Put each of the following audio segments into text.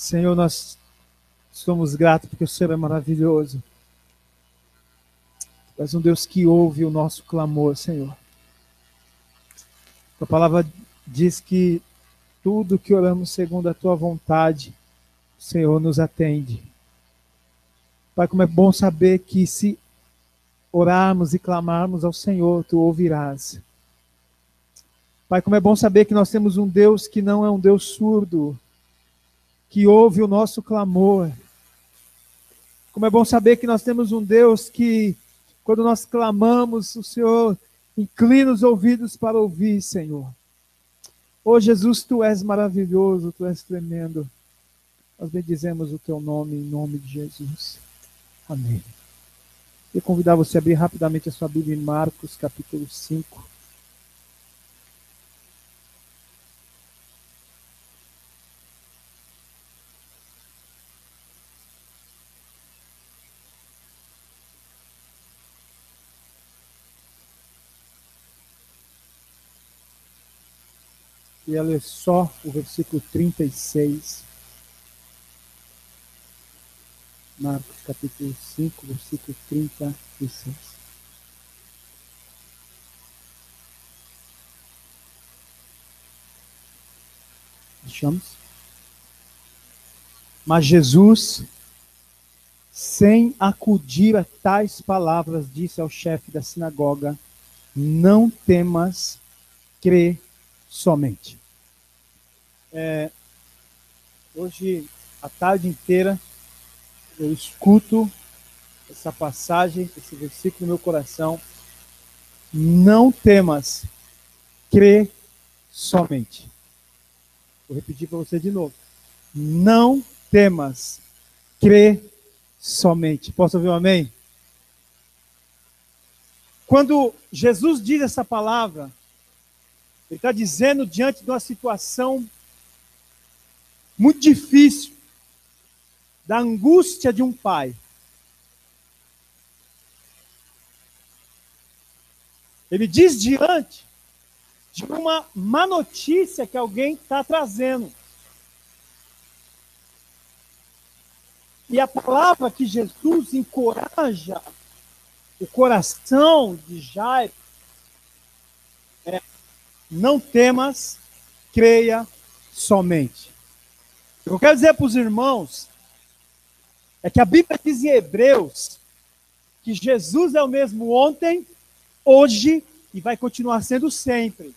Senhor, nós somos gratos porque o Senhor é maravilhoso. Tu és um Deus que ouve o nosso clamor, Senhor. A palavra diz que tudo que oramos segundo a Tua vontade, o Senhor nos atende. Pai, como é bom saber que se orarmos e clamarmos ao Senhor, Tu ouvirás. Pai, como é bom saber que nós temos um Deus que não é um Deus surdo, que ouve o nosso clamor. Como é bom saber que nós temos um Deus que, quando nós clamamos, o Senhor inclina os ouvidos para ouvir, Senhor. Oh Jesus, Tu és maravilhoso, Tu és tremendo. Nós bendizemos o Teu nome, em nome de Jesus. Amém. Eu convidar você a abrir rapidamente a sua Bíblia em Marcos, capítulo 5. E ler só o versículo 36. Marcos capítulo 5, versículo 36. Deixamos? Mas Jesus, sem acudir a tais palavras, disse ao chefe da sinagoga: não temas, crê somente. Hoje, a tarde inteira, eu escuto essa passagem, esse versículo no meu coração. Não temas, crê somente. Vou repetir para você de novo. Não temas, crê somente. Posso ouvir um amém? Quando Jesus diz essa palavra, Ele está dizendo diante de uma situação muito difícil, da angústia de um pai. Ele diz diante de uma má notícia que alguém está trazendo. E a palavra que Jesus encoraja o coração de Jairo é: não temas, creia somente. O que eu quero dizer para os irmãos é que a Bíblia diz em Hebreus que Jesus é o mesmo ontem, hoje e vai continuar sendo sempre.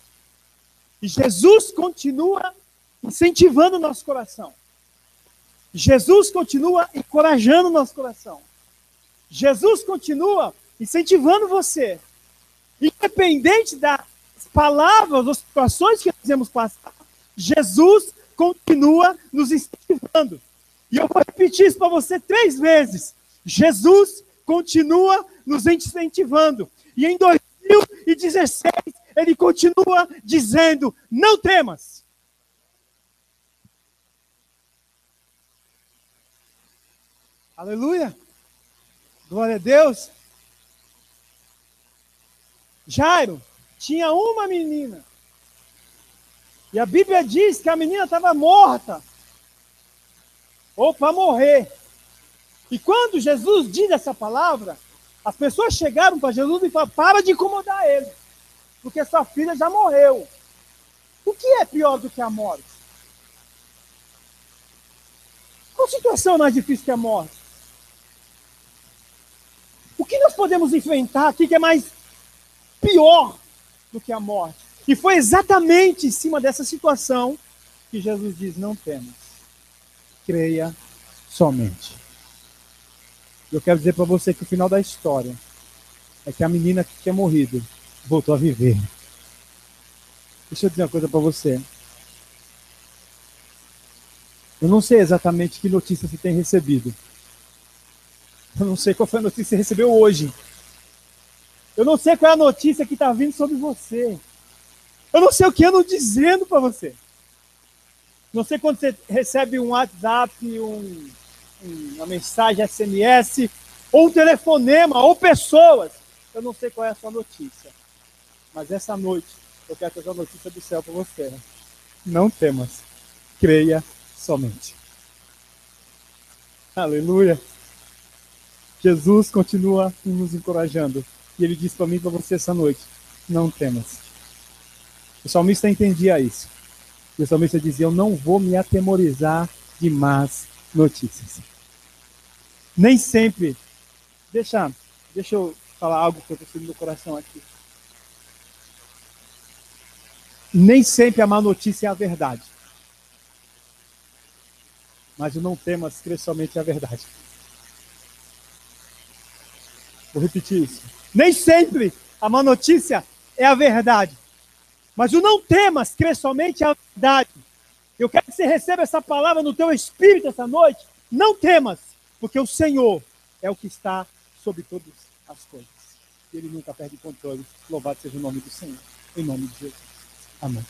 E Jesus continua incentivando o nosso coração. Jesus continua encorajando o nosso coração. Jesus continua incentivando você. Independente das palavras ou situações que nós temos passado, Jesus continua nos incentivando. E eu vou repetir isso para você 3 vezes. Jesus continua nos incentivando. E em 2016, Ele continua dizendo: não temas. Aleluia. Glória a Deus. Jairo tinha uma menina. E a Bíblia diz que a menina estava morta. Ou para morrer. E quando Jesus diz essa palavra, as pessoas chegaram para Jesus e falaram: para de incomodar ele, porque sua filha já morreu. O que é pior do que a morte? Qual situação é mais difícil que a morte? O que nós podemos enfrentar aqui que é mais pior do que a morte? E foi exatamente em cima dessa situação que Jesus diz: não temas, creia somente. Eu quero dizer para você que o final da história é que a menina que tinha morrido voltou a viver. Deixa eu dizer uma coisa para você. Eu não sei exatamente que notícia você tem recebido. Eu não sei qual foi a notícia que você recebeu hoje. Eu não sei qual é a notícia que está vindo sobre você. Eu não sei o que andam dizendo para você. Não sei quando você recebe um WhatsApp, uma mensagem SMS, ou um telefonema, ou pessoas. Eu não sei qual é a sua notícia. Mas essa noite, eu quero trazer uma notícia do céu para você. Não temas, creia somente. Aleluia. Jesus continua nos encorajando. E ele diz para mim e para você essa noite: não temas. O salmista entendia isso. E o salmista dizia: eu não vou me atemorizar de más notícias. Nem sempre. Deixa eu falar algo que eu estou sentindo no coração aqui. Nem sempre a má notícia é a verdade. Mas o não temas crê somente a verdade. Vou repetir isso. Nem sempre a má notícia é a verdade. Mas o não temas crê somente a verdade. Eu quero que você receba essa palavra no teu espírito essa noite. Não temas, porque o Senhor é o que está sobre todas as coisas. Ele nunca perde o controle. Louvado seja o nome do Senhor. Em nome de Jesus. Amém.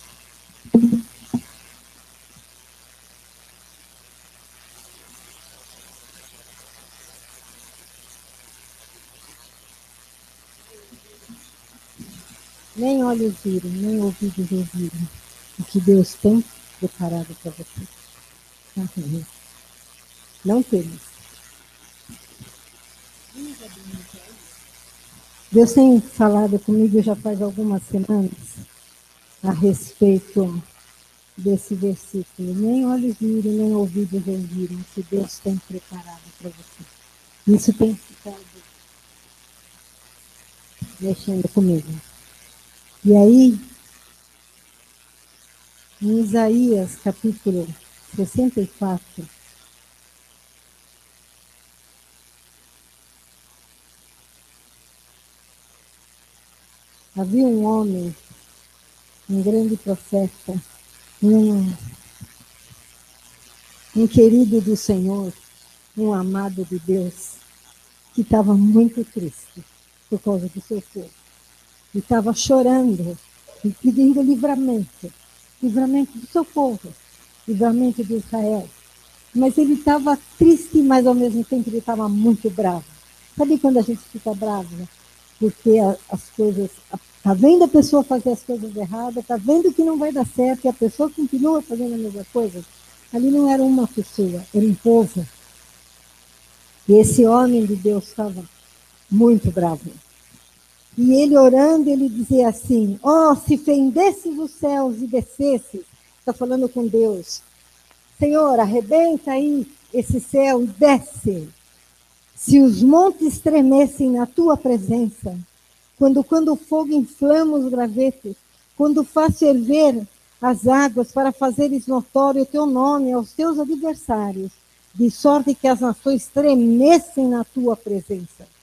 Nem olhos viram, nem ouvidos ouviram o que Deus tem preparado para você. Não temas. Deus tem falado comigo já faz algumas semanas a respeito desse versículo. Nem olhos viram, nem ouvidos ouviram o que Deus tem preparado para você. Isso tem ficado mexendo comigo. E aí, em Isaías, capítulo 64, havia um homem, um grande profeta, um querido do Senhor, um amado de Deus, que estava muito triste por causa do seu povo. E estava chorando e pedindo livramento do seu povo, livramento de Israel. Mas ele estava triste, mas ao mesmo tempo ele estava muito bravo. Sabe quando a gente fica bravo? Né? Porque as coisas... Está vendo a pessoa fazer as coisas erradas, está vendo que não vai dar certo, e a pessoa continua fazendo a mesma coisa. Ali não era uma pessoa, era um povo. E esse homem de Deus estava muito bravo. E ele orando, ele dizia assim: ó, se fendesses os céus e descesses, está falando com Deus, Senhor, arrebenta aí esse céu e desce. Se os montes tremessem na tua presença, quando o fogo inflama os gravetos, quando faz ferver as águas para fazeres notório o teu nome aos teus adversários, de sorte que as nações tremessem na tua presença.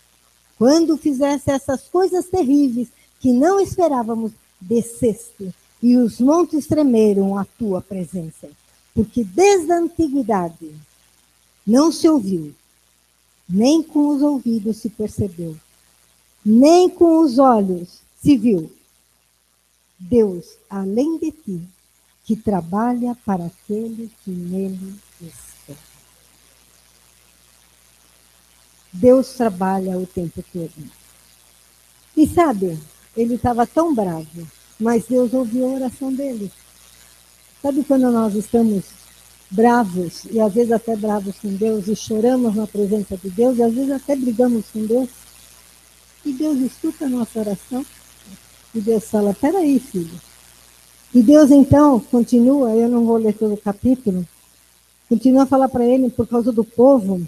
Quando fizesse essas coisas terríveis que não esperávamos, desceste, e os montes tremeram à tua presença. Porque desde a antiguidade não se ouviu, nem com os ouvidos se percebeu, nem com os olhos se viu Deus além de ti, que trabalha para aquele que nele espera. Deus trabalha o tempo todo. E sabe, ele estava tão bravo, mas Deus ouviu a oração dele. Sabe quando nós estamos bravos, e às vezes até bravos com Deus, e choramos na presença de Deus, e às vezes até brigamos com Deus, e Deus escuta a nossa oração, e Deus fala: peraí, filho. E Deus então continua, eu não vou ler todo o capítulo, continua a falar para ele por causa do povo,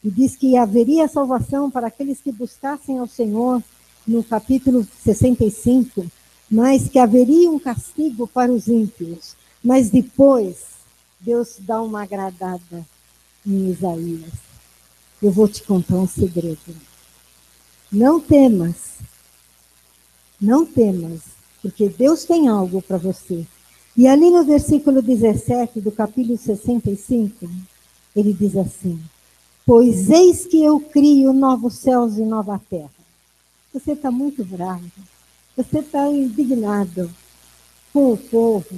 e diz que haveria salvação para aqueles que buscassem ao Senhor, no capítulo 65, mas que haveria um castigo para os ímpios. Mas depois, Deus dá uma agradada em Isaías. Eu vou te contar um segredo. Não temas, porque Deus tem algo para você. E ali no versículo 17 do capítulo 65, ele diz assim: pois eis que eu crio novos céus e nova terra. Você está muito bravo. Você está indignado com o povo,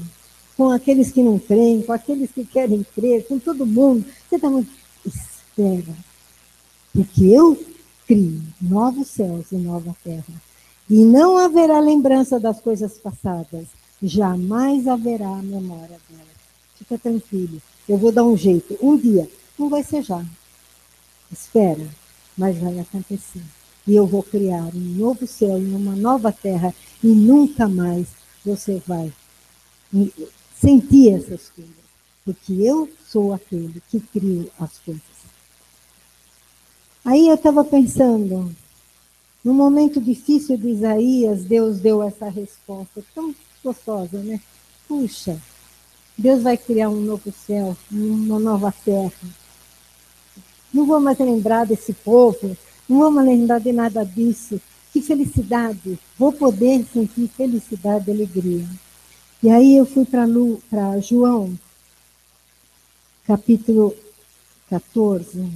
com aqueles que não creem, com aqueles que querem crer, com todo mundo. Você está muito... Espera. Porque eu crio novos céus e nova terra. E não haverá lembrança das coisas passadas. Jamais haverá memória delas. Fica tranquilo. Eu vou dar um jeito. Um dia. Não vai ser já. Espera, mas vai acontecer. E eu vou criar um novo céu e uma nova terra, e nunca mais você vai sentir essas coisas. Porque eu sou aquele que crio as coisas. Aí eu estava pensando, no momento difícil de Isaías, Deus deu essa resposta tão gostosa, né? Puxa, Deus vai criar um novo céu, uma nova terra. Não vou mais lembrar desse povo, não vou mais lembrar de nada disso. Que felicidade! Vou poder sentir felicidade e alegria. E aí eu fui para João, capítulo 14.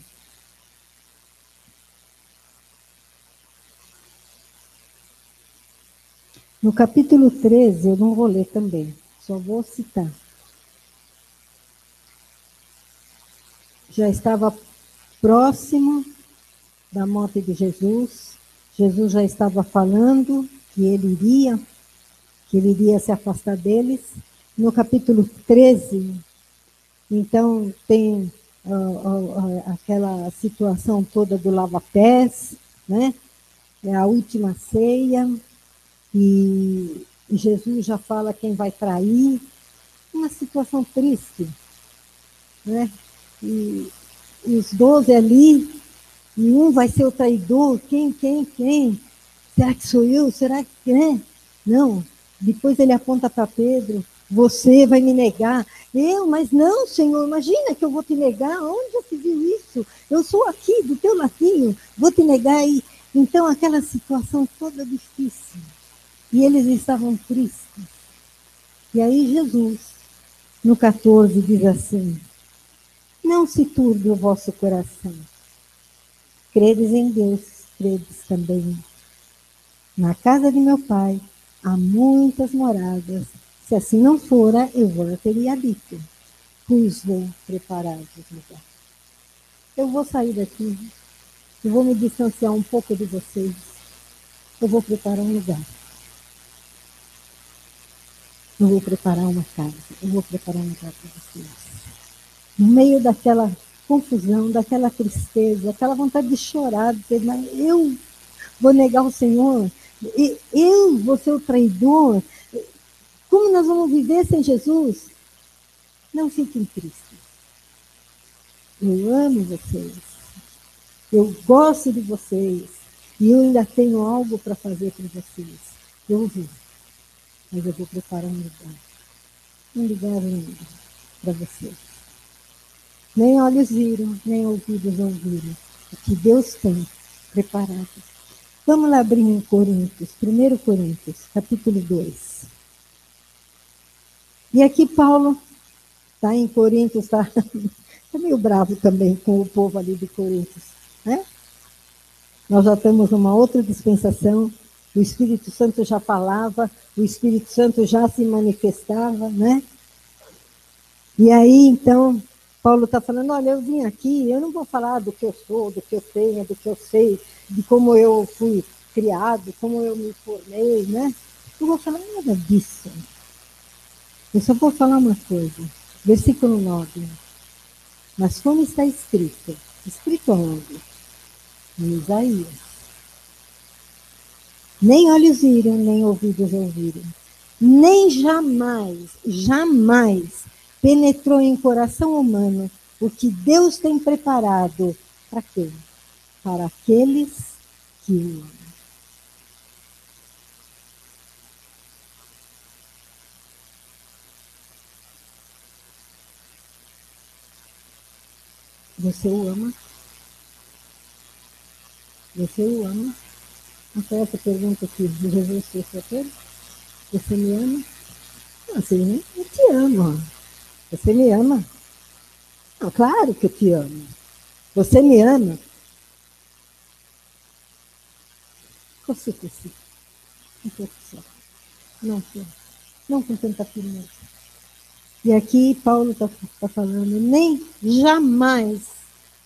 No capítulo 13, eu não vou ler também, só vou citar. Já estava próximo da morte de Jesus. Jesus já estava falando que ele iria se afastar deles. No capítulo 13, então tem aquela situação toda do lava-pés, né? É a última ceia, e Jesus já fala quem vai trair. Uma situação triste, né? E os 12 ali, e um vai ser o traidor. Quem? Será que sou eu? Será que é? Não. Depois ele aponta para Pedro, você vai me negar. Eu, mas não, Senhor, imagina que eu vou te negar. Onde já se viu isso? Eu sou aqui, do teu ladinho, vou te negar. E então aquela situação toda difícil. E eles estavam tristes. E aí Jesus, no 14, diz assim, não se turbe o vosso coração. Credes em Deus, credes também. Na casa de meu pai há muitas moradas. Se assim não fora, eu vou teria dito, pois vou preparar os lugares. Eu vou sair daqui, eu vou me distanciar um pouco de vocês. Eu vou preparar um lugar. Eu vou preparar uma casa. Eu vou preparar um lugar para vocês. No meio daquela confusão, daquela tristeza, aquela vontade de chorar, de dizer, mas eu vou negar o Senhor, eu vou ser o traidor. Como nós vamos viver sem Jesus? Não fiquem tristes. Eu amo vocês. Eu gosto de vocês. E eu ainda tenho algo para fazer para vocês. Eu vou. Mas eu vou preparar um lugar. Um lugar lindo para vocês. Nem olhos viram, nem ouvidos ouviram. O que Deus tem preparado. Vamos lá abrir em Coríntios, 1 Coríntios, capítulo 2. E aqui Paulo está em Coríntios, está meio bravo também com o povo ali de Coríntios. Né? Nós já temos uma outra dispensação, o Espírito Santo já falava, o Espírito Santo já se manifestava, né? E aí, então, Paulo está falando, olha, eu vim aqui, eu não vou falar do que eu sou, do que eu tenho, do que eu sei, de como eu fui criado, como eu me formei, né? Não vou falar nada disso. Eu só vou falar uma coisa. Versículo 9. Mas como está escrito? Escrito aonde? Em Isaías. Nem olhos viram, nem ouvidos ouviram. Nem jamais penetrou em coração humano o que Deus tem preparado para quem? Para aqueles que o amam. Você o ama? Você o ama? Não foi essa pergunta que Jesus fez para Pedro? Você me ama? Não, Senhor, eu te amo. Você me ama? Não, claro que eu te amo. Você me ama? Você precisa. Um pouco só. Não, não com tanta firmeza. E aqui Paulo está falando, nem jamais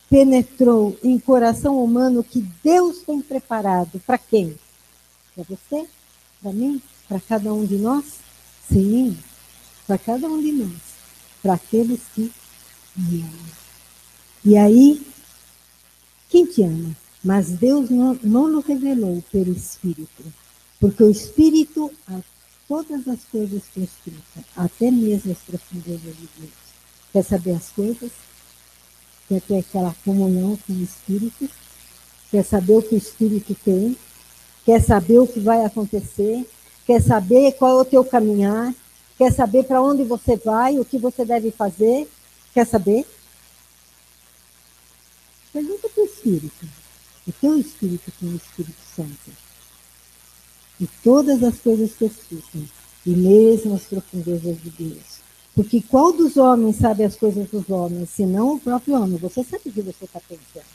penetrou em coração humano que Deus tem preparado. Para quem? Para você? Para mim? Para cada um de nós? Sim, para cada um de nós. Para aqueles que me amam. E aí, Quem te ama? Mas Deus não nos revelou pelo Espírito, porque o Espírito a todas as coisas prescruta, até mesmo as profundezas de Deus. Quer saber as coisas? Quer ter aquela comunhão com o Espírito? Quer saber o que o Espírito tem? Quer saber o que vai acontecer? Quer saber qual é o teu caminhar? Quer saber para onde você vai? O que você deve fazer? Quer saber? Pergunta para o Espírito. O teu Espírito tem o Espírito Santo. E todas as coisas que escutam, e mesmo as profundezas de Deus. Porque qual dos homens sabe as coisas dos homens, senão o próprio homem? Você sabe o que você está pensando.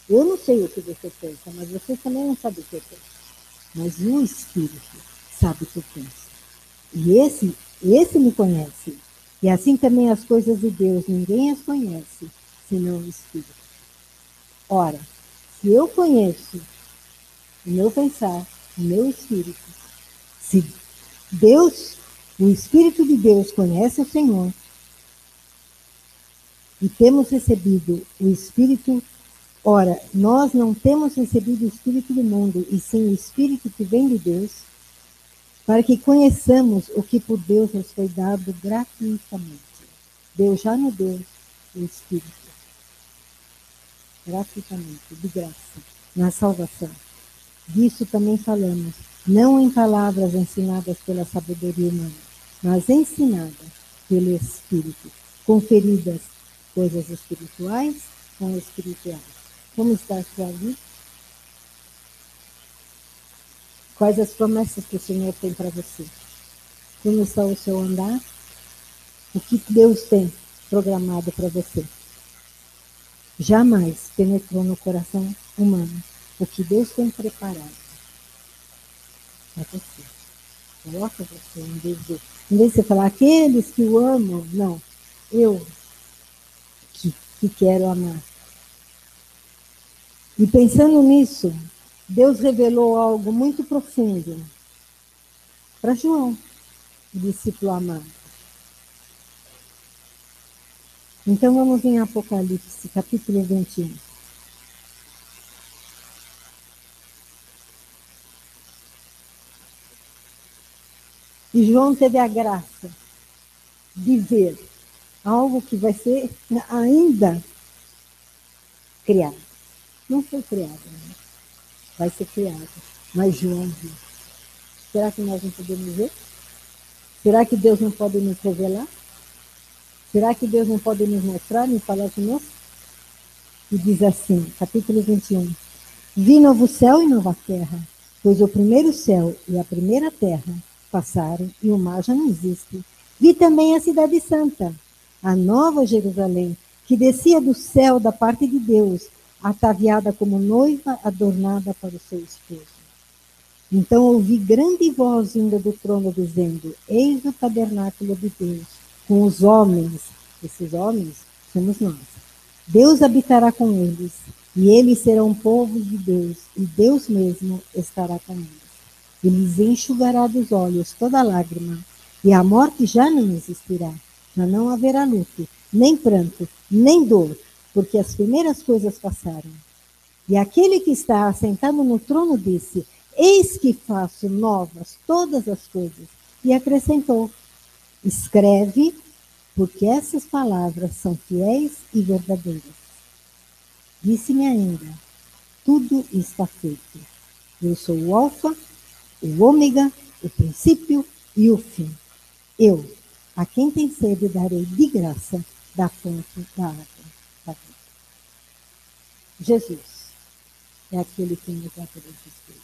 Eu não sei o que você pensa, mas você também não sabe o que eu penso. Mas o Espírito sabe o que eu penso. E esse me conhece. E assim também as coisas de Deus, ninguém as conhece, senão o Espírito. Ora, se eu conheço o meu pensar, o meu Espírito, se Deus, o Espírito de Deus conhece o Senhor, e temos recebido o Espírito, ora, nós não temos recebido o Espírito do mundo, e sim o Espírito que vem de Deus, para que conheçamos o que por Deus nos foi dado gratuitamente. Deus já nos deu o Espírito, gratuitamente, de graça, na salvação. Disso também falamos, não em palavras ensinadas pela sabedoria humana, mas ensinadas pelo Espírito, conferidas coisas espirituais com espirituais. Como está a sua vida? Quais as promessas que o Senhor tem para você? Como está o seu andar? O que Deus tem programado para você? Jamais penetrou no coração humano o que Deus tem preparado para você. Coloca você em vez de você falar aqueles que o amam, não. Eu que quero amar. E pensando nisso, Deus revelou algo muito profundo para João, o discípulo amado. Então vamos em Apocalipse, capítulo 21. E João teve a graça de ver algo que vai ser ainda criado. Não foi criado, né? Vai ser criado. Mas João viu. Será que nós não podemos ver? Será que Deus não pode nos revelar? Será que Deus não pode nos mostrar, nos falar conosco? E diz assim, capítulo 21. Vi novo céu e nova terra, pois o primeiro céu e a primeira terra passaram e o mar já não existe. Vi também a cidade santa, a nova Jerusalém, que descia do céu da parte de Deus, ataviada como noiva adornada para o seu esposo. Então ouvi grande voz vinda do trono dizendo, eis o tabernáculo de Deus, com os homens. Esses homens somos nós. Deus habitará com eles, e eles serão povo de Deus, e Deus mesmo estará com eles. E lhes enxugará dos olhos toda lágrima, e a morte já não existirá. Já não haverá luto, nem pranto, nem dor, porque as primeiras coisas passaram. E aquele que está assentado no trono disse, eis que faço novas todas as coisas. E acrescentou, escreve, porque essas palavras são fiéis e verdadeiras. Disse-me ainda, tudo está feito. Eu sou o Alfa, o Ômega, o princípio e o fim. Eu, a quem tem sede, darei de graça da fonte da água da vida. Jesus é aquele que nos dá todas as coisas.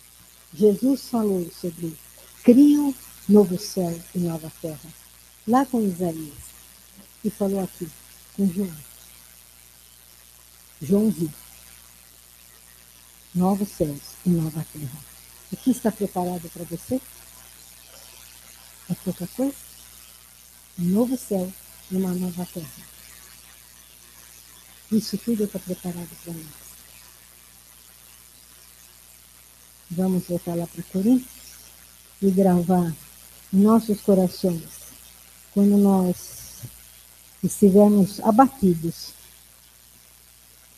Jesus falou sobre crio novo céu e nova terra, lá com Isaías, e falou aqui com João. João viu novos céus e nova terra. O que está preparado para você? É pouca coisa? Um novo céu e uma nova terra. Isso tudo está preparado para nós. Vamos voltar lá para Coríntios e gravar em nossos corações, quando nós estivermos abatidos,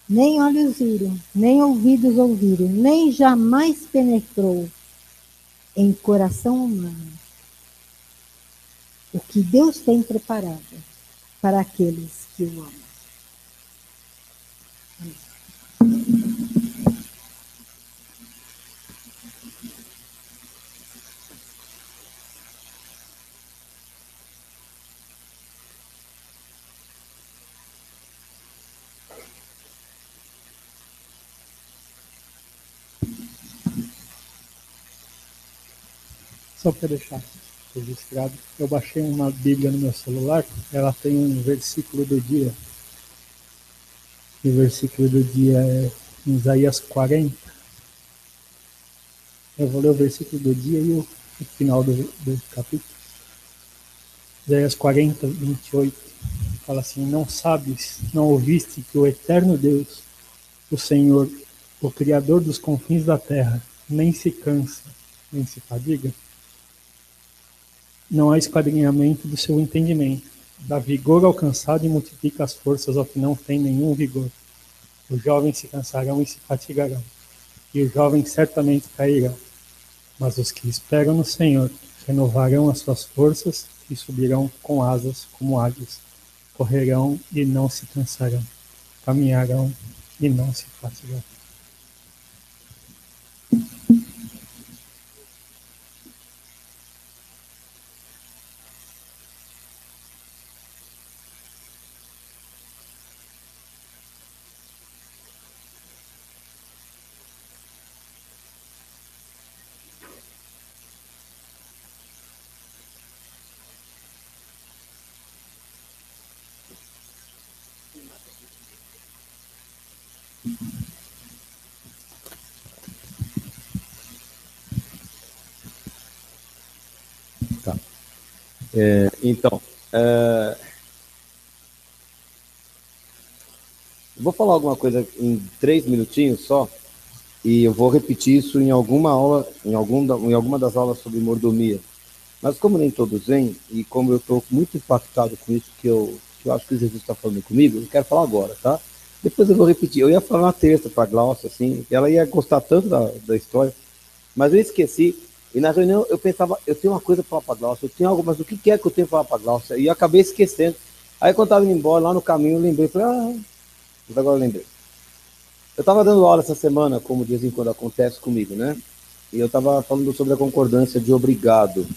nem olhos viram, nem ouvidos ouviram, nem jamais penetrou em coração humano o que Deus tem preparado para aqueles que o amam. Só para deixar registrado, eu baixei uma Bíblia no meu celular, ela tem um versículo do dia. E o versículo do dia é em Isaías 40. Eu vou ler o versículo do dia e o final do capítulo. Isaías 40, 28. Fala assim: não sabes, não ouviste que o eterno Deus, o Senhor, o Criador dos confins da terra, nem se cansa, nem se fadiga? Não há esquadrinhamento do seu entendimento. Dá vigor ao cansado e multiplica as forças ao que não tem nenhum vigor. Os jovens se cansarão e se fatigarão, e os jovens certamente cairão. Mas os que esperam no Senhor renovarão as suas forças e subirão com asas como águias. Correrão e não se cansarão. Caminharão e não se fatigarão. Tá. Então, vou falar alguma coisa em 3 minutinhos só, e eu vou repetir isso em alguma aula, em alguma das aulas sobre mordomia. Mas como nem todos vêm, e como eu estou muito impactado com isso que eu acho que Jesus está falando comigo, eu quero falar agora, tá? Depois eu vou repetir. Eu ia falar na terça para a Glaucia, assim, ela ia gostar tanto da história, mas eu esqueci. E na reunião eu pensava, eu tenho uma coisa para falar para a Glaucia, eu tenho algo, mas o que é que eu tenho para falar para a Glaucia? E eu acabei esquecendo. Aí quando eu estava indo embora, lá no caminho, eu lembrei, falei, mas agora eu lembrei. Eu estava dando aula essa semana, como de vez em quando acontece comigo, né? E eu estava falando sobre a concordância de obrigado.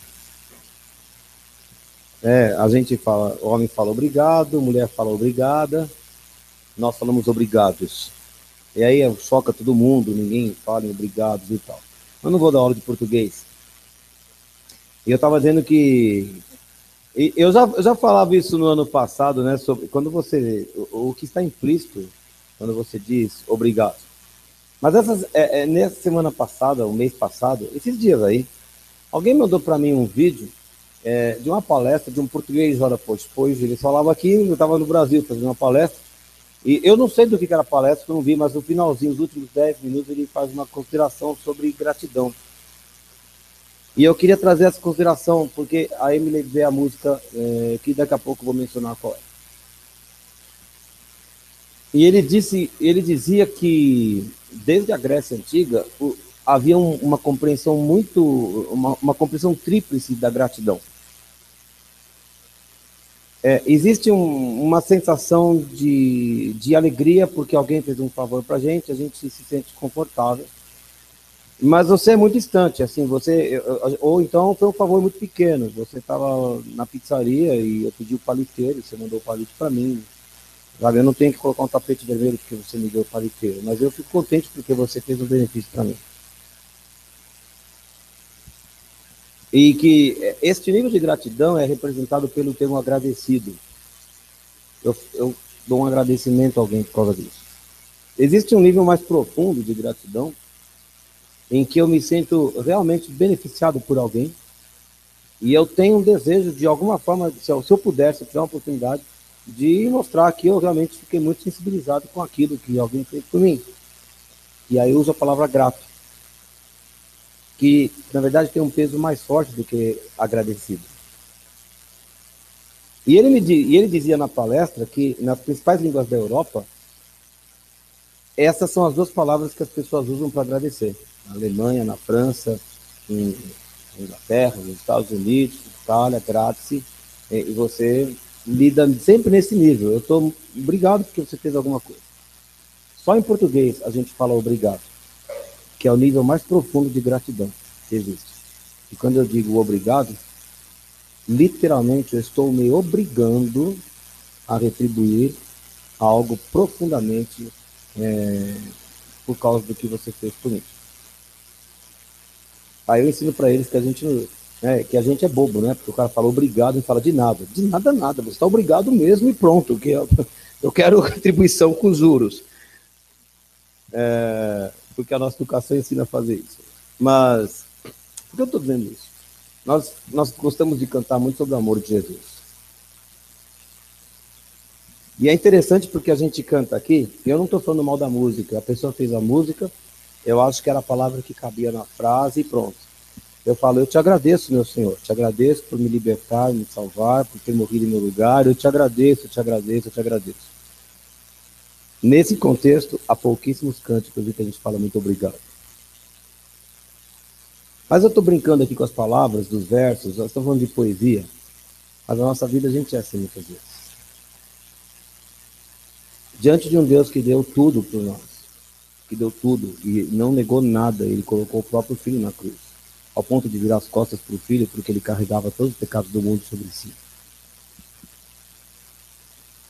A gente fala, o homem fala obrigado, mulher fala obrigada, nós falamos obrigados. E aí choca todo mundo, ninguém fala em obrigados e tal. Eu não vou dar aula de português. E eu estava dizendo que... Eu já falava isso no ano passado, né? Sobre quando você... O que está implícito quando você diz obrigado. Mas nessa semana passada, o mês passado, esses dias aí, alguém mandou para mim um vídeo de uma palestra de um português, hora depois, ele falava aqui, eu estava no Brasil fazendo uma palestra, e eu não sei do que era a palestra, eu não vi, mas no finalzinho, os últimos 10 minutos, ele faz uma consideração sobre gratidão. E eu queria trazer essa consideração, porque aí me lembrei a música, que daqui a pouco eu vou mencionar qual é. E ele dizia que, desde a Grécia Antiga, havia uma compreensão uma compreensão tríplice da gratidão. Existe uma sensação de alegria porque alguém fez um favor para a gente se sente confortável. Mas você é muito distante, assim, ou então foi um favor muito pequeno. Você estava na pizzaria e eu pedi o paliteiro, você mandou o palito para mim. Sabe, eu não tenho que colocar um tapete vermelho porque você me deu o paliteiro, mas eu fico contente porque você fez um benefício para mim. E que este nível de gratidão é representado pelo termo agradecido. Eu dou um agradecimento a alguém por causa disso. Existe um nível mais profundo de gratidão, em que eu me sinto realmente beneficiado por alguém, e eu tenho um desejo, de alguma forma, se eu puder, se eu tiver uma oportunidade, de mostrar que eu realmente fiquei muito sensibilizado com aquilo que alguém fez por mim. E aí eu uso a palavra grato, que na verdade tem um peso mais forte do que agradecido. E ele dizia na palestra que nas principais línguas da Europa, Essas são as duas palavras que as pessoas usam para agradecer. Na Alemanha, na França, na Inglaterra, nos Estados Unidos, Itália, grazie. E você lida sempre nesse nível. Eu estou obrigado porque você fez alguma coisa. Só em português a gente fala obrigado, que é o nível mais profundo de gratidão que existe. E quando eu digo obrigado, literalmente eu estou me obrigando a retribuir algo profundamente por causa do que você fez por mim. Aí eu ensino para eles que a gente é bobo, né? Porque o cara fala obrigado e fala de nada. De nada, nada. Você está obrigado mesmo e pronto. Que eu quero retribuição com juros. Porque a nossa educação ensina a fazer isso. Mas, por que eu estou dizendo isso? Nós gostamos de cantar muito sobre o amor de Jesus. E é interessante porque a gente canta aqui, e eu não estou falando mal da música, a pessoa fez a música, eu acho que era a palavra que cabia na frase e pronto. Eu falo, eu te agradeço, meu Senhor, te agradeço por me libertar, me salvar, por ter morrido em meu lugar, eu te agradeço, eu te agradeço, eu te agradeço. Nesse contexto, há pouquíssimos cânticos em que a gente fala muito obrigado. Mas eu estou brincando aqui com as palavras, dos versos, nós estamos falando de poesia, mas na nossa vida a gente é assim muitas vezes. Diante de um Deus que deu tudo por nós, que deu tudo e não negou nada, ele colocou o próprio filho na cruz, ao ponto de virar as costas para o filho, porque ele carregava todos os pecados do mundo sobre si.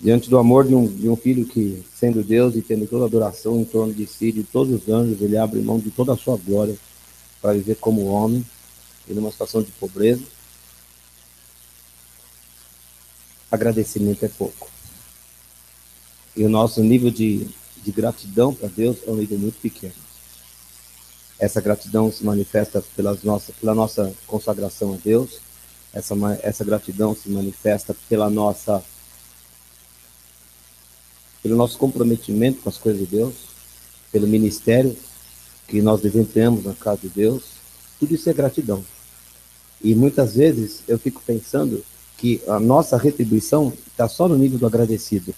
Diante do amor de um filho que, sendo Deus e tendo toda a adoração em torno de si, de todos os anjos, ele abre mão de toda a sua glória para viver como homem, e numa situação de pobreza. Agradecimento é pouco. E o nosso nível de gratidão para Deus é um nível muito pequeno. Essa gratidão se manifesta pela nossa consagração a Deus, essa gratidão se manifesta pelo nosso comprometimento com as coisas de Deus, pelo ministério que nós desempenhamos na casa de Deus. Tudo isso é gratidão. E muitas vezes eu fico pensando que a nossa retribuição está só no nível do agradecido.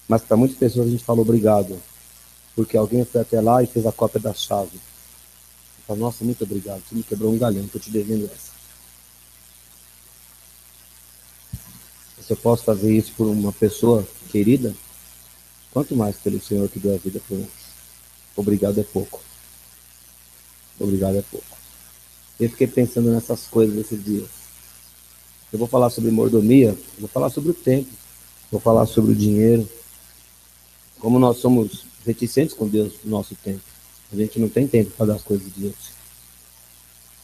Mas para muitas pessoas a gente fala obrigado, porque alguém foi até lá e fez a cópia da chave. Fala, nossa, muito obrigado, você me quebrou um galhão, estou te devendo essa. Se eu posso fazer isso por uma pessoa querida, quanto mais pelo Senhor que deu a vida por nós. Obrigado é pouco. Obrigado é pouco. Eu fiquei pensando nessas coisas esses dias. Eu vou falar sobre mordomia, vou falar sobre o tempo, vou falar sobre o dinheiro. Como nós somos reticentes com Deus no nosso tempo. A gente não tem tempo para dar as coisas de Deus.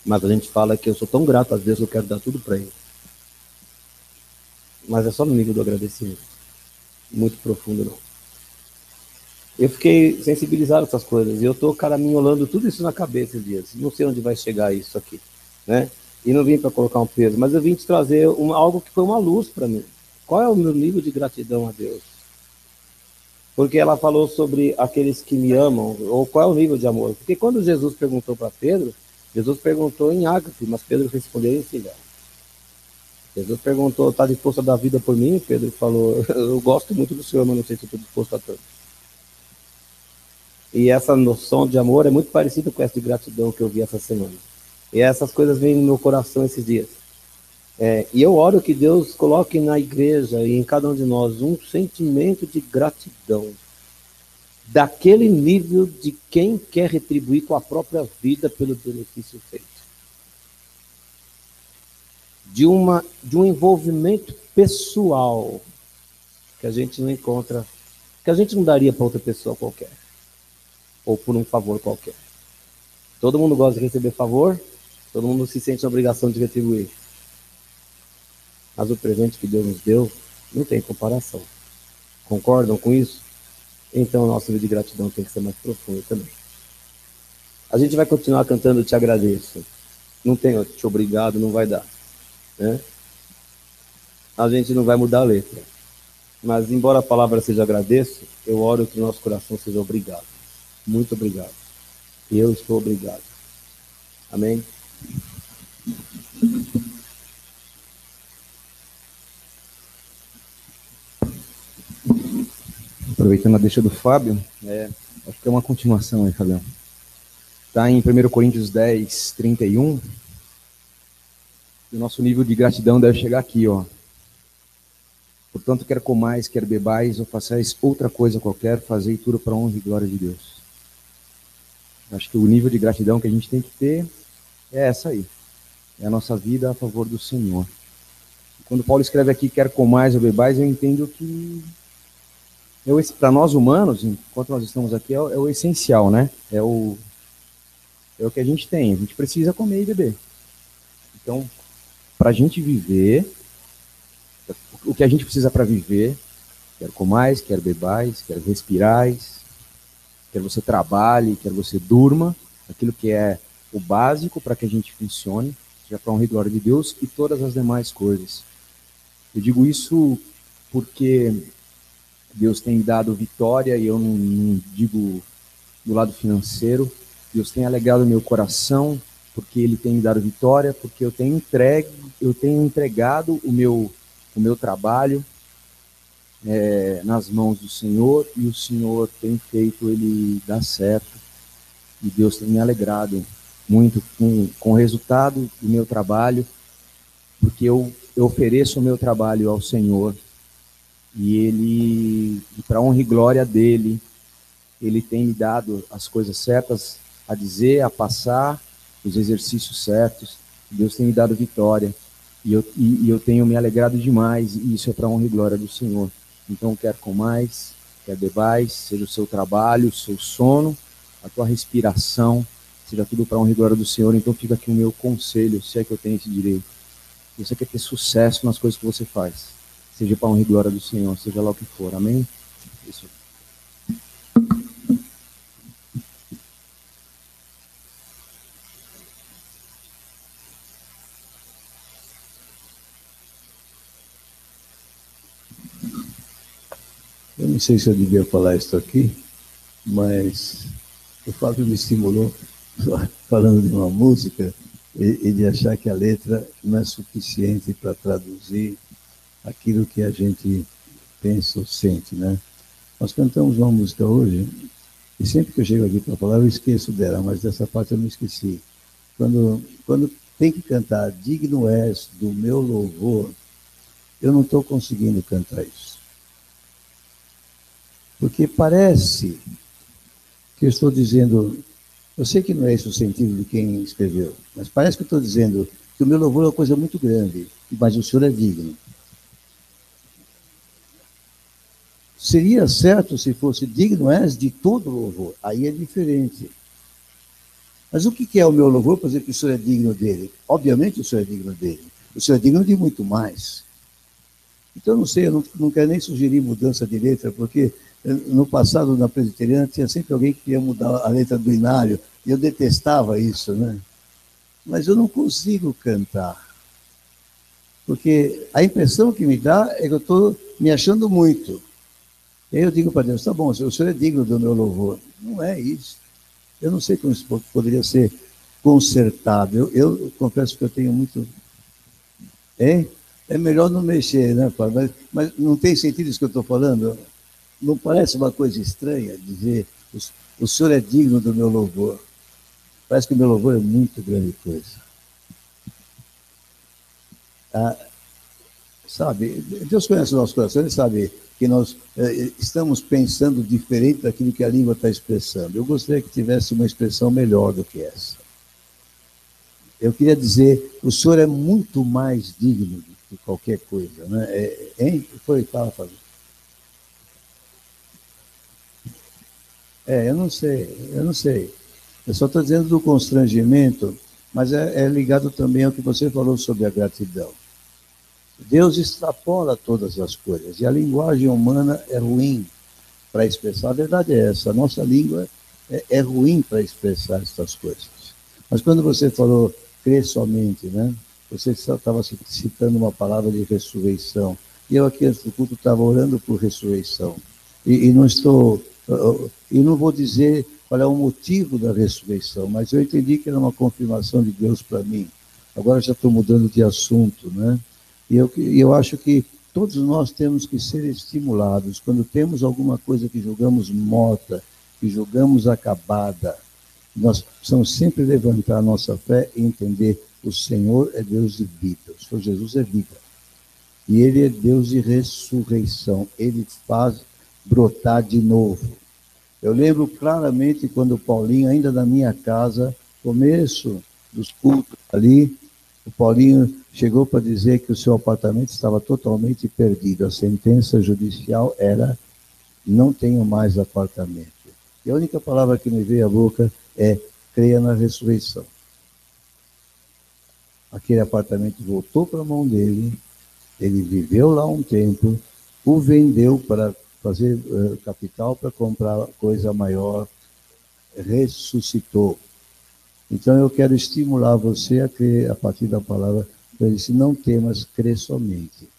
Mas a gente fala que eu sou tão grato a Deus que eu quero dar tudo para Ele. Mas é só no nível do agradecimento. Muito profundo, não. Eu fiquei sensibilizado com essas coisas. E eu estou caraminholando tudo isso na cabeça esses dias. Não sei onde vai chegar isso aqui. Né? E não vim para colocar um peso, mas eu vim te trazer algo que foi uma luz para mim. Qual é o meu nível de gratidão a Deus? Porque ela falou sobre aqueles que me amam, ou qual é o nível de amor. Porque quando Jesus perguntou para Pedro, Jesus perguntou em ágape, mas Pedro respondeu em filha. Jesus perguntou, está disposto a dar vida por mim? Pedro falou, eu gosto muito do Senhor, mas não sei se estou disposto a tanto. E essa noção de amor é muito parecida com essa de gratidão que eu vi essa semana. E essas coisas vêm no meu coração esses dias. E eu oro que Deus coloque na igreja e em cada um de nós um sentimento de gratidão, daquele nível de quem quer retribuir com a própria vida pelo benefício feito. De um envolvimento pessoal que a gente não encontra, que a gente não daria para outra pessoa qualquer, ou por um favor qualquer. Todo mundo gosta de receber favor, todo mundo se sente na obrigação de retribuir. Mas o presente que Deus nos deu não tem comparação. Concordam com isso? Então o nosso nível de gratidão tem que ser mais profundo também. A gente vai continuar cantando Te Agradeço. Não tem Te Obrigado, não vai dar. Né? A gente não vai mudar a letra. Mas embora a palavra seja agradeço, eu oro que o nosso coração seja obrigado. Muito obrigado. E eu estou obrigado. Amém? Aproveitando a deixa do Fábio, acho que é uma continuação aí, Fabião. Está em 1 Coríntios 10, 31. E o nosso nível de gratidão deve chegar aqui, ó. Portanto, quer comais, quer bebais, ou façais outra coisa qualquer, fazei tudo para a honra e glória de Deus. Acho que o nível de gratidão que a gente tem que ter é essa aí. É a nossa vida a favor do Senhor. Quando Paulo escreve aqui, quer comais ou bebais, eu entendo que para nós humanos, enquanto nós estamos aqui, é o essencial, né? É o que a gente tem. A gente precisa comer e beber. Então, para a gente viver, o que a gente precisa para viver, quer comais, quer bebais, quer respirais, quer você trabalhe, quer você durma, aquilo que é o básico para que a gente funcione, seja para a honra e glória de Deus, e todas as demais coisas. Eu digo isso porque Deus tem dado vitória, e eu não digo do lado financeiro. Deus tem alegrado meu coração, porque Ele tem me dado vitória, porque eu tenho entregado o meu trabalho nas mãos do Senhor, e o Senhor tem feito ele dar certo, e Deus tem me alegrado muito com o resultado do meu trabalho, porque eu ofereço o meu trabalho ao Senhor, e para a honra e glória dele, Ele tem me dado as coisas certas a dizer, a passar, os exercícios certos. Deus tem me dado vitória, e eu tenho me alegrado demais, e isso é para a honra e glória do Senhor. Então, quer comais, quer bebais, seja o seu trabalho, o seu sono, a tua respiração, seja tudo para a honra e glória do Senhor. Então, fica aqui o meu conselho, se é que eu tenho esse direito. Se você quer ter sucesso nas coisas que você faz, seja para a honra e glória do Senhor, seja lá o que for. Amém? Isso. Eu não sei se eu devia falar isso aqui, mas o Fábio me estimulou falando de uma música e de achar que a letra não é suficiente para traduzir aquilo que a gente pensa ou sente, né? Nós cantamos uma música hoje, e sempre que eu chego aqui para falar, eu esqueço dela, mas dessa parte eu não esqueci. Quando tem que cantar Digno és do meu louvor, eu não estou conseguindo cantar isso. Porque parece que eu estou dizendo, eu sei que não é esse o sentido de quem escreveu, mas parece que eu estou dizendo que o meu louvor é uma coisa muito grande, mas o Senhor é digno. Seria certo se fosse digno és de todo louvor, aí é diferente. Mas o que é o meu louvor para dizer que o Senhor é digno dele? Obviamente o Senhor é digno dele, o Senhor é digno de muito mais. Então, eu não sei, eu não quero nem sugerir mudança de letra, porque no passado, na presbiteriana, tinha sempre alguém que queria mudar a letra do Inário, e eu detestava isso, né? Mas eu não consigo cantar, porque a impressão que me dá é que eu estou me achando muito. E aí eu digo para Deus, tá bom, o Senhor é digno do meu louvor. Não é isso. Eu não sei como isso poderia ser consertado. Eu confesso que eu tenho muito... É melhor não mexer, né, pai? Mas não tem sentido isso que eu estou falando? Não parece uma coisa estranha dizer o Senhor é digno do meu louvor? Parece que o meu louvor é muito grande coisa. Sabe, Deus conhece o nosso coração, Ele sabe que nós estamos pensando diferente daquilo que a língua está expressando. Eu gostaria que tivesse uma expressão melhor do que essa. Eu queria dizer, o Senhor é muito mais digno do que qualquer coisa, né? Fala, Fábio. Eu não sei. Eu só estou dizendo do constrangimento, mas é ligado também ao que você falou sobre a gratidão. Deus extrapola todas as coisas, e a linguagem humana é ruim para expressar. A verdade é essa, a nossa língua é ruim para expressar essas coisas. Mas quando você falou crer somente, né? Você estava citando uma palavra de ressurreição, e eu aqui antes do culto estava orando por ressurreição, e não vou dizer qual é o motivo da ressurreição, mas eu entendi que era uma confirmação de Deus para mim. Agora já estou mudando de assunto, né? E eu acho que Todos nós temos que ser estimulados. Quando temos alguma coisa que julgamos morta, que julgamos acabada, nós precisamos sempre levantar a nossa fé e entender: o Senhor é Deus de vida, o Senhor Jesus é vida. E Ele é Deus de ressurreição, Ele faz brotar de novo. Eu lembro claramente quando o Paulinho, ainda na minha casa, começo dos cultos ali, o Paulinho chegou para dizer que o seu apartamento estava totalmente perdido. A sentença judicial era: não tenho mais apartamento. E a única palavra que me veio à boca é: creia na ressurreição. Aquele apartamento voltou para a mão dele, ele viveu lá um tempo, o vendeu para fazer capital para comprar coisa maior, ressuscitou. Então eu quero estimular você a crer a partir da palavra. Ele disse: não temas, crê somente.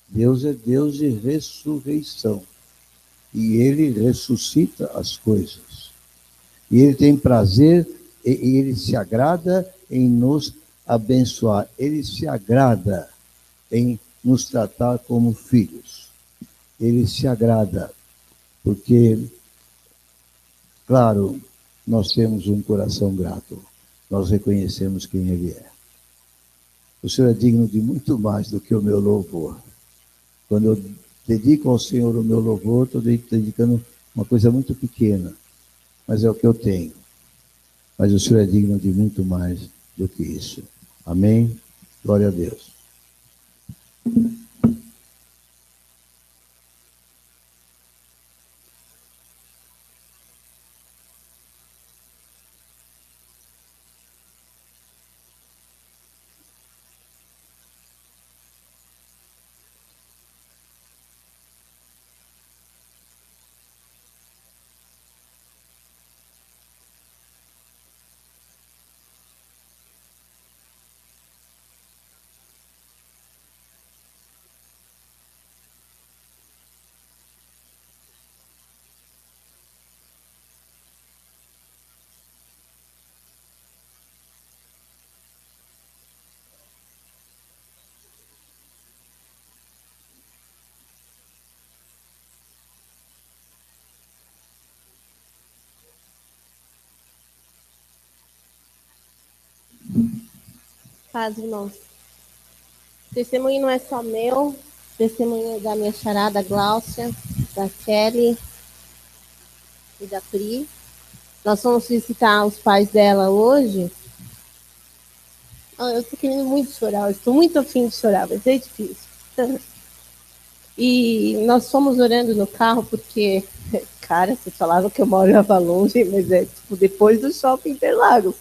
Deus é Deus de ressurreição. E Ele ressuscita as coisas. E Ele tem prazer, e Ele se agrada em nos abençoar. Ele se agrada em nos tratar como filhos. Ele se agrada, porque, claro, nós temos um coração grato. Nós reconhecemos quem Ele é. O Senhor é digno de muito mais do que o meu louvor. Quando eu dedico ao Senhor o meu louvor, estou dedicando uma coisa muito pequena, mas é o que eu tenho. Mas o Senhor é digno de muito mais do que isso. Amém? Glória a Deus. Paz, irmãos. Testemunho não é só meu, testemunho da minha charada Gláucia, da Kelly e da Pri. Nós fomos visitar os pais dela hoje. Eu estou querendo muito chorar, eu estou muito afim de chorar, vai ser difícil. E nós fomos orando no carro porque, cara, vocês falavam que eu morava longe, mas é tipo depois do shopping Interlagos.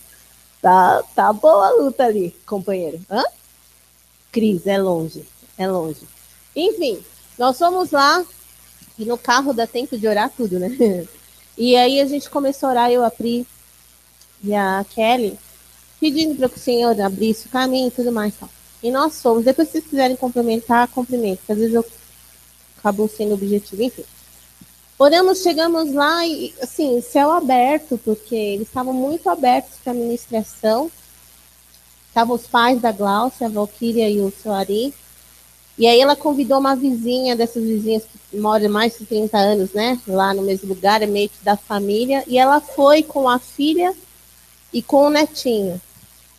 Tá boa a luta ali, companheiro. Hã? Cris, é longe, é longe. Enfim, nós fomos lá e no carro dá tempo de orar tudo, né? E aí a gente começou a orar, eu, a Pri e a Kelly, pedindo para que o Senhor abrisse o caminho e tudo mais. Tal. E nós fomos, depois se vocês quiserem complementar, complemente, porque às vezes eu acabo sendo objetivo, enfim. Oramos, chegamos lá e, assim, céu aberto, porque eles estavam muito abertos para a ministração. Estavam os pais da Gláucia, a Valquíria e o seu Ari. E aí ela convidou uma vizinha, dessas vizinhas que moram mais de 30 anos, né? Lá no mesmo lugar, é meio que da família. E ela foi com a filha e com o netinho.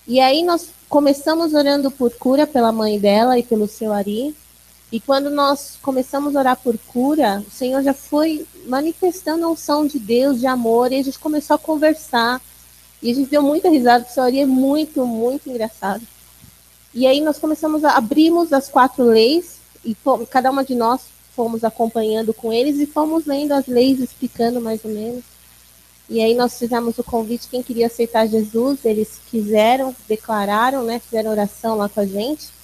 E aí nós começamos orando por cura pela mãe dela e pelo seu Ari. E quando nós começamos a orar por cura, o Senhor já foi manifestando a unção de Deus, de amor, e a gente começou a conversar. E a gente deu muita risada, porque o seu Ari é muito, muito engraçado. E aí nós começamos a abrirmos as 4 leis, e cada uma de nós fomos acompanhando com eles, e fomos lendo as leis, explicando mais ou menos. E aí nós fizemos o convite, quem queria aceitar Jesus, eles quiseram, declararam, né, fizeram oração lá com a gente.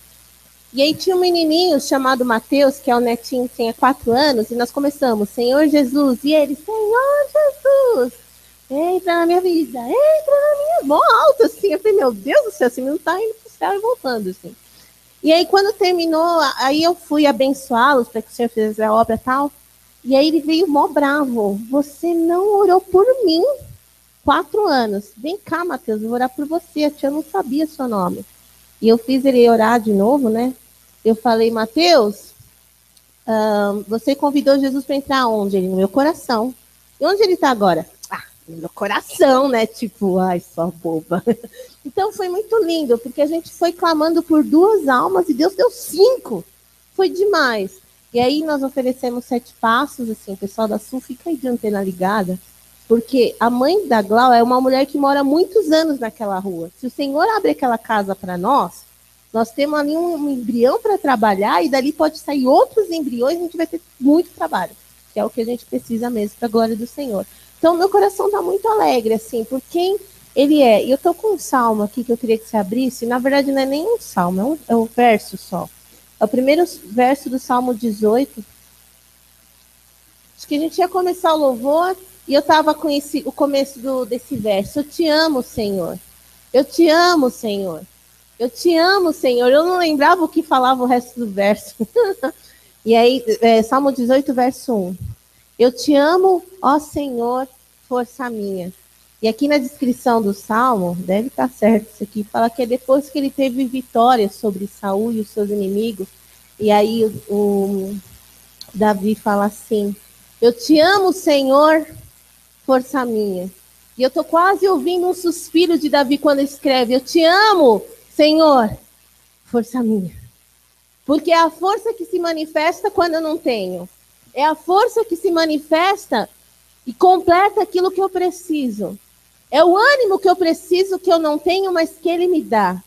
E aí tinha um menininho chamado Mateus, que é o netinho que tinha 4 anos, e nós começamos, Senhor Jesus, e ele, Senhor Jesus, entra na minha vida, entra na minha... Mó alto, assim, eu falei, meu Deus do céu, esse menino tá indo pro céu e voltando, assim. E aí quando terminou, aí eu fui abençoá-los para que o Senhor fizesse a obra e tal, e aí ele veio mó bravo, você não orou por mim 4 anos, vem cá, Mateus, eu vou orar por você, a tia não sabia seu nome. E eu fiz ele orar de novo, né? Eu falei, Mateus, Você convidou Jesus para entrar onde? Ele no meu coração. E onde ele está agora? Ah, no meu coração, né? Tipo, ai, só boba. Então foi muito lindo, porque a gente foi clamando por 2 almas e Deus deu 5. Foi demais. E aí nós oferecemos 7 passos, assim, o pessoal da Sul fica aí de antena ligada, porque a mãe da Glau é uma mulher que mora muitos anos naquela rua. Se o Senhor abre aquela casa para nós temos ali um embrião para trabalhar e dali pode sair outros embriões e a gente vai ter muito trabalho, que é o que a gente precisa mesmo para a glória do Senhor. Então, meu coração está muito alegre, assim, por quem ele é. E eu estou com um salmo aqui que eu queria que você abrisse. Na verdade, não é nem um salmo, é um verso só. É o primeiro verso do Salmo 18. Acho que a gente ia começar o louvor e eu estava com o começo desse verso. Eu te amo, Senhor. Eu te amo, Senhor. Eu te amo, Senhor. Eu não lembrava o que falava o resto do verso. E aí, Salmo 18, verso 1. Eu te amo, ó Senhor, força minha. E aqui na descrição do Salmo, deve estar certo isso aqui, fala que é depois que ele teve vitória sobre Saul e os seus inimigos. E aí o Davi fala assim, eu te amo, Senhor, força minha. E eu estou quase ouvindo um suspiro de Davi quando ele escreve, eu te amo, Senhor, força minha. Porque é a força que se manifesta quando eu não tenho. É a força que se manifesta e completa aquilo que eu preciso. É o ânimo que eu preciso, que eu não tenho, mas que Ele me dá.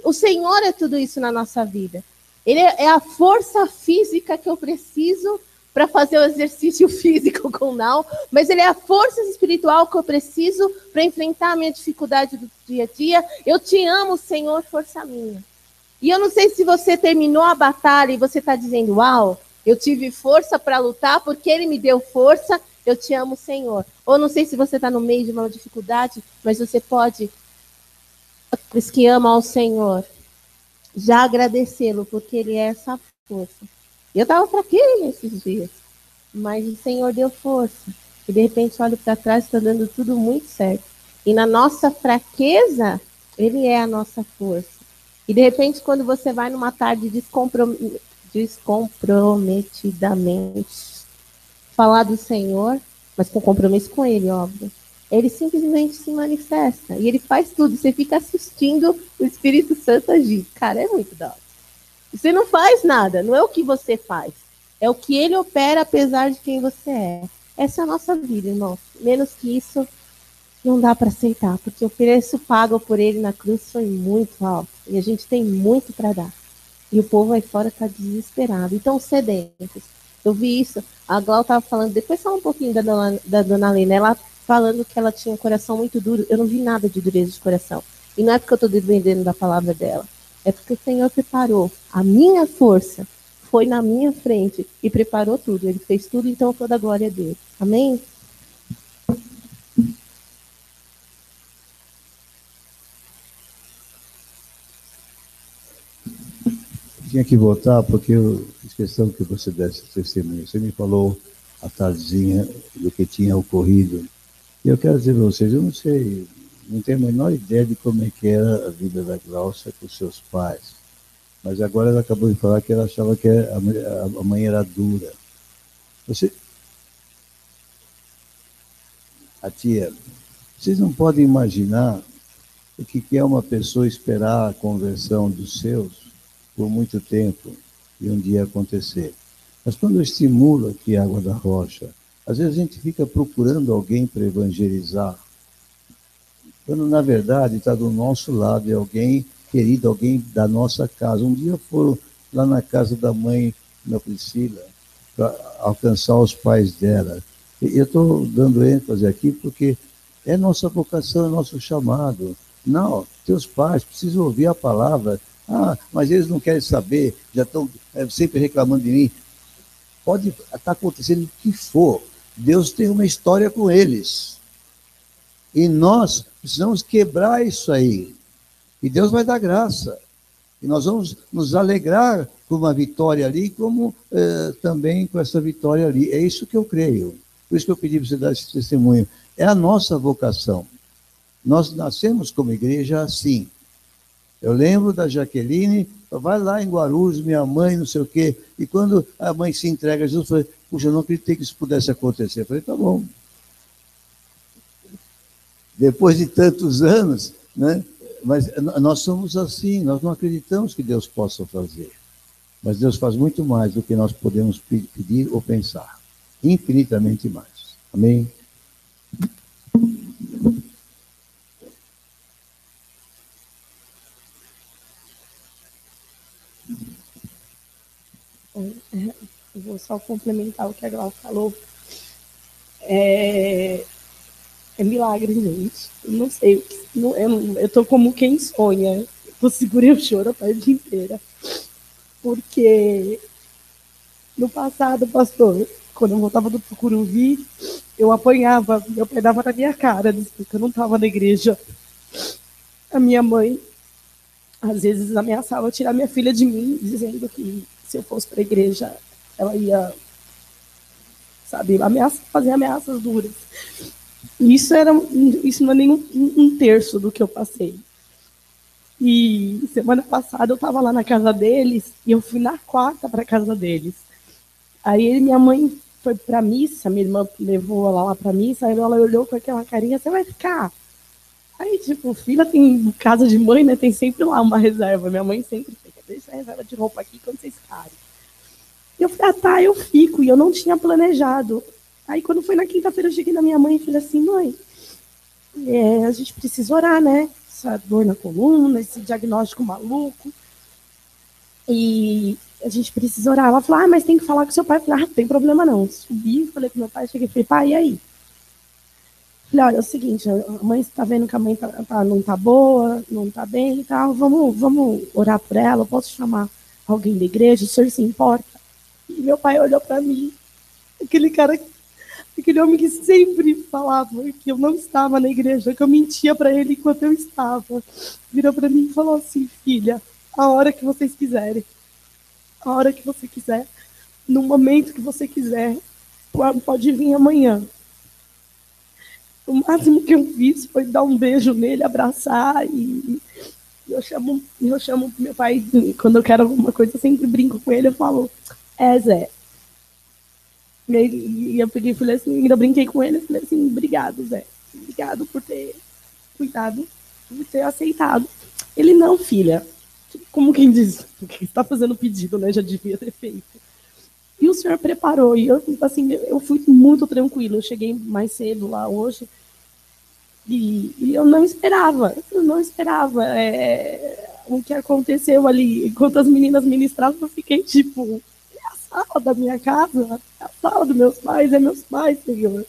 O Senhor é tudo isso na nossa vida. Ele é a força física que eu preciso para fazer o exercício físico com o Nau, mas Ele é a força espiritual que eu preciso para enfrentar a minha dificuldade do dia a dia. Eu te amo, Senhor, força minha. E eu não sei se você terminou a batalha e você está dizendo, uau, eu tive força para lutar porque Ele me deu força, eu te amo, Senhor. Ou não sei se você está no meio de uma dificuldade, mas você pode, os que amam ao Senhor, já agradecê-lo, porque Ele é essa força. Eu estava fraquinha esses dias, mas o Senhor deu força. E de repente olho para trás e está dando tudo muito certo. E na nossa fraqueza, Ele é a nossa força. E de repente, quando você vai numa tarde descomprometidamente falar do Senhor, mas com compromisso com Ele, óbvio, Ele simplesmente se manifesta. E Ele faz tudo. Você fica assistindo o Espírito Santo agir. Cara, é muito da hora. Você não faz nada. Não é o que você faz. É o que Ele opera apesar de quem você é. Essa é a nossa vida, irmãos. Menos que isso, não dá para aceitar. Porque o preço pago por Ele na cruz foi muito alto. E a gente tem muito para dar. E o povo aí fora está desesperado. Então, sedentos. Eu vi isso. A Glau estava falando, depois fala um pouquinho da dona Lena, ela falando que ela tinha um coração muito duro. Eu não vi nada de dureza de coração. E não é porque eu estou dependendo da palavra dela. É porque o Senhor preparou. A minha força foi na minha frente e preparou tudo. Ele fez tudo, então toda a glória é dele. Amém? Tinha que voltar porque eu fiz questão que você desse testemunho. Você me falou à tardezinha do que tinha ocorrido. E eu quero dizer para vocês, eu não sei, não tenho a menor ideia de como é que era a vida da Glaucia com seus pais. Mas agora ela acabou de falar que ela achava que a mãe era dura. A tia, vocês não podem imaginar o que é uma pessoa esperar a conversão dos seus por muito tempo e um dia acontecer. Mas quando eu estimulo aqui a Água da Rocha, às vezes a gente fica procurando alguém para evangelizar, quando na verdade está do nosso lado, é alguém querido, alguém da nossa casa. Um dia foram lá na casa da mãe da Priscila para alcançar os pais dela. E eu estou dando ênfase aqui porque é nossa vocação, é nosso chamado. Não, teus pais precisam ouvir a palavra. Ah, mas eles não querem saber, já estão sempre reclamando de mim. Pode estar acontecendo o que for. Deus tem uma história com eles. E nós precisamos quebrar isso aí. E Deus vai dar graça. E nós vamos nos alegrar com uma vitória ali, como também com essa vitória ali. É isso que eu creio. Por isso que eu pedi para você dar esse testemunho. É a nossa vocação. Nós nascemos como igreja assim. Eu lembro da Jaqueline, vai lá em Guarulhos, minha mãe, não sei o quê. E quando a mãe se entrega a Jesus, eu falei, puxa, eu não acreditei que isso pudesse acontecer. Eu falei, tá bom. Depois de tantos anos, né? Mas nós somos assim, nós não acreditamos que Deus possa fazer. Mas Deus faz muito mais do que nós podemos pedir ou pensar. Infinitamente mais. Amém? Eu vou só complementar o que a Glau falou. É milagre, gente. Eu não sei. Eu tô como quem sonha. Eu segurei o choro a tarde inteira. Porque no passado, pastor, quando eu voltava do Tucuruvi, eu apanhava, eu pegava na minha cara, porque eu não estava na igreja. A minha mãe, às vezes, ameaçava tirar minha filha de mim, dizendo que se eu fosse para a igreja, ela ia, sabe, fazer ameaças duras. Isso não é nem um terço do que eu passei. E semana passada eu estava lá na casa deles e eu fui na quarta para a casa deles. Aí minha mãe foi para missa, minha irmã levou ela lá para missa, aí ela olhou com aquela carinha, você vai ficar? Aí, tipo, filha tem casa de mãe, né? Tem sempre lá uma reserva. Minha mãe sempre fica, deixa a reserva de roupa aqui quando vocês ficarem. E eu falei, tá, eu fico. E eu não tinha planejado. Aí, quando foi na quinta-feira, eu cheguei na minha mãe e falei assim, mãe, a gente precisa orar, né? Essa dor na coluna, esse diagnóstico maluco. E a gente precisa orar. Ela falou, mas tem que falar com seu pai. Eu falei, não tem problema não. Subi, falei com meu pai, cheguei e falei, pai, e aí? Falei, olha, é o seguinte, a mãe está vendo que a mãe não tá boa, não tá bem e tal, vamos orar por ela, eu posso chamar alguém da igreja, o senhor se importa? E meu pai olhou para mim, aquele homem que sempre falava que eu não estava na igreja, que eu mentia para ele enquanto eu estava, virou para mim e falou assim, filha, a hora que vocês quiserem, a hora que você quiser, no momento que você quiser, pode vir amanhã. O máximo que eu fiz foi dar um beijo nele, abraçar e eu chamo meu pai, quando eu quero alguma coisa, eu sempre brinco com ele, eu falo, Zé. E eu peguei e falei assim, ainda brinquei com ele, eu falei assim, obrigado, Zé. Obrigado por ter cuidado, por ter aceitado. Ele, não, filha. Como quem diz, porque está fazendo pedido, né? Já devia ter feito. E o senhor preparou, e eu, assim, eu fui muito tranquila. Eu cheguei mais cedo lá hoje, e eu não esperava, o que aconteceu ali. Enquanto as meninas ministravam, eu fiquei tipo, é a sala da minha casa, é a sala dos meus pais, é meus pais, Senhor.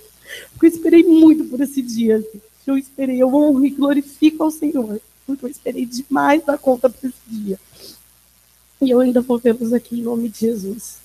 Porque eu esperei muito por esse dia. Eu honro e glorifico ao Senhor, porque eu esperei demais da conta para esse dia. E eu ainda vou vê-los aqui em nome de Jesus.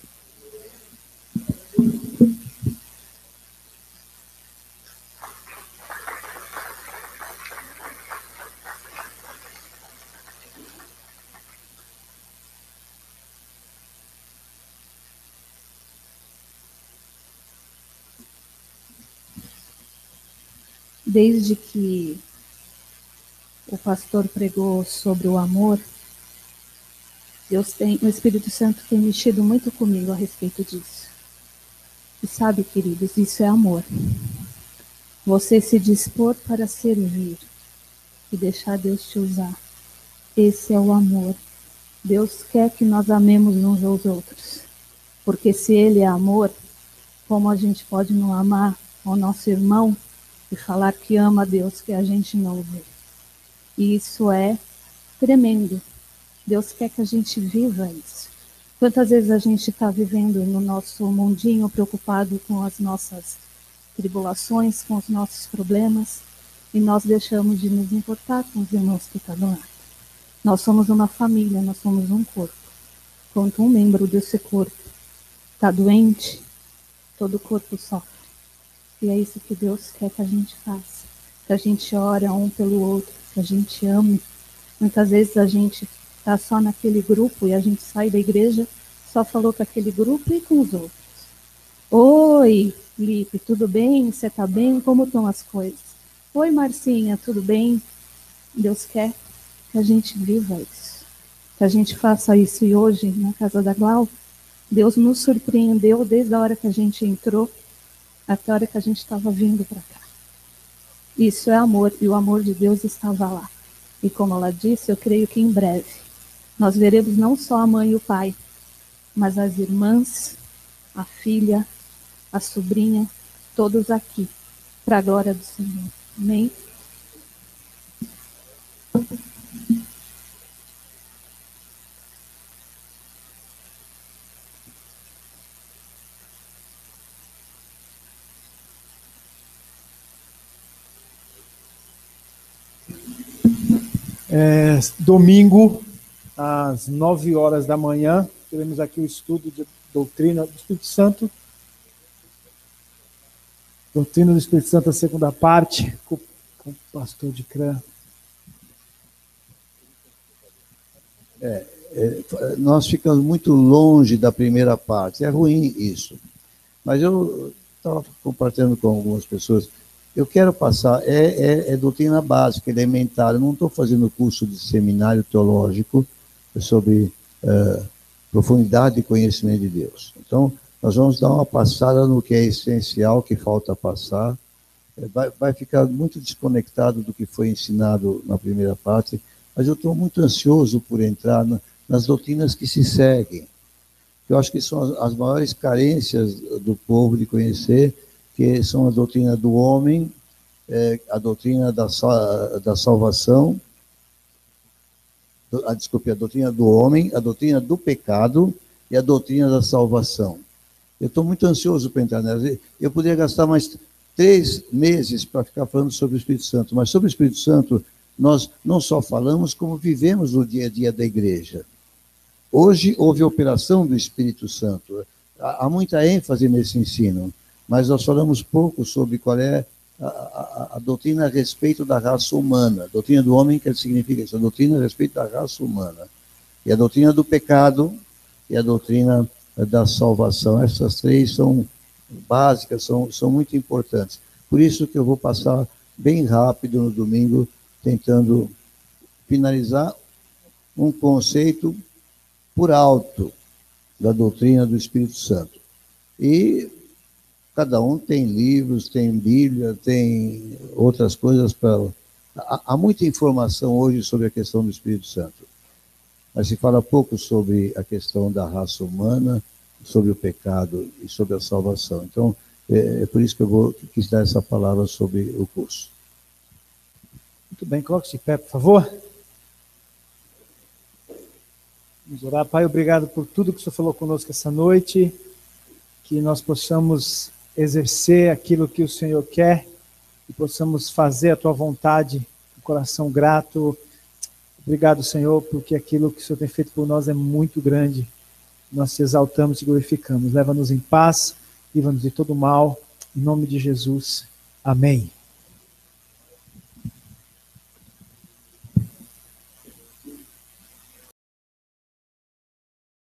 Desde que o pastor pregou sobre o amor, o Espírito Santo tem mexido muito comigo a respeito disso. E sabe, queridos, isso é amor. Você se dispor para servir e deixar Deus te usar. Esse é o amor. Deus quer que nós amemos uns aos outros. Porque se Ele é amor, como a gente pode não amar ao nosso irmão e falar que ama a Deus, que a gente não vê? E isso é tremendo. Deus quer que a gente viva isso. Quantas vezes a gente está vivendo no nosso mundinho preocupado com as nossas tribulações, com os nossos problemas, e nós deixamos de nos importar com os irmãos que estão do lado. Nós somos uma família, nós somos um corpo. Quando um membro desse corpo está doente, todo o corpo sofre. E é isso que Deus quer que a gente faça. Que a gente ore um pelo outro, que a gente ame. Muitas vezes a gente está só naquele grupo e a gente sai da igreja, só falou com aquele grupo e com os outros. Oi, Lipe, tudo bem? Você está bem? Como estão as coisas? Oi, Marcinha, tudo bem? Deus quer que a gente viva isso, que a gente faça isso. E hoje, na casa da Glau, Deus nos surpreendeu desde a hora que a gente entrou até a hora que a gente estava vindo para cá. Isso é amor, e o amor de Deus estava lá. E como ela disse, eu creio que em breve nós veremos não só a mãe e o pai, mas as irmãs, a filha, a sobrinha, todos aqui, para a glória do Senhor. Amém? Domingo, às 9 horas da manhã, teremos aqui o estudo de doutrina do Espírito Santo. Doutrina do Espírito Santo, a segunda parte, com o pastor de Crã. Nós ficamos muito longe da primeira parte. É ruim isso. Mas eu estava compartilhando com algumas pessoas. Eu quero passar, doutrina básica, elementar. Eu não estou fazendo curso de seminário teológico sobre profundidade e conhecimento de Deus. Então, nós vamos dar uma passada no que é essencial, que falta passar. Vai ficar muito desconectado do que foi ensinado na primeira parte, mas eu estou muito ansioso por entrar nas doutrinas que se seguem. Eu acho que são as maiores carências do povo de conhecer, que são a doutrina do homem, a doutrina da salvação, a doutrina do homem, a doutrina do pecado e a doutrina da salvação. Eu estou muito ansioso para entrar nelas. Eu poderia gastar mais 3 meses para ficar falando sobre o Espírito Santo, mas sobre o Espírito Santo nós não só falamos, como vivemos no dia a dia da igreja. Hoje houve a operação do Espírito Santo. Há muita ênfase nesse ensino, mas nós falamos pouco sobre qual é a doutrina a respeito da raça humana. A doutrina do homem, que significa isso, a doutrina a respeito da raça humana. E a doutrina do pecado e a doutrina da salvação. Essas 3 são básicas, são muito importantes. Por isso que eu vou passar bem rápido no domingo, tentando finalizar um conceito por alto da doutrina do Espírito Santo. E cada um tem livros, tem Bíblia, tem outras coisas para... Há muita informação hoje sobre a questão do Espírito Santo, mas se fala pouco sobre a questão da raça humana, sobre o pecado e sobre a salvação. Então, é por isso que eu quis dar essa palavra sobre o curso. Muito bem, coloque-se de pé, por favor. Vamos orar. Pai, obrigado por tudo que o Senhor falou conosco essa noite, que nós possamos exercer aquilo que o Senhor quer e possamos fazer a Tua vontade, com coração grato. Obrigado, Senhor, porque aquilo que o Senhor tem feito por nós é muito grande. Nós te exaltamos e glorificamos. Leva-nos em paz, livra-nos de todo mal. Em nome de Jesus. Amém.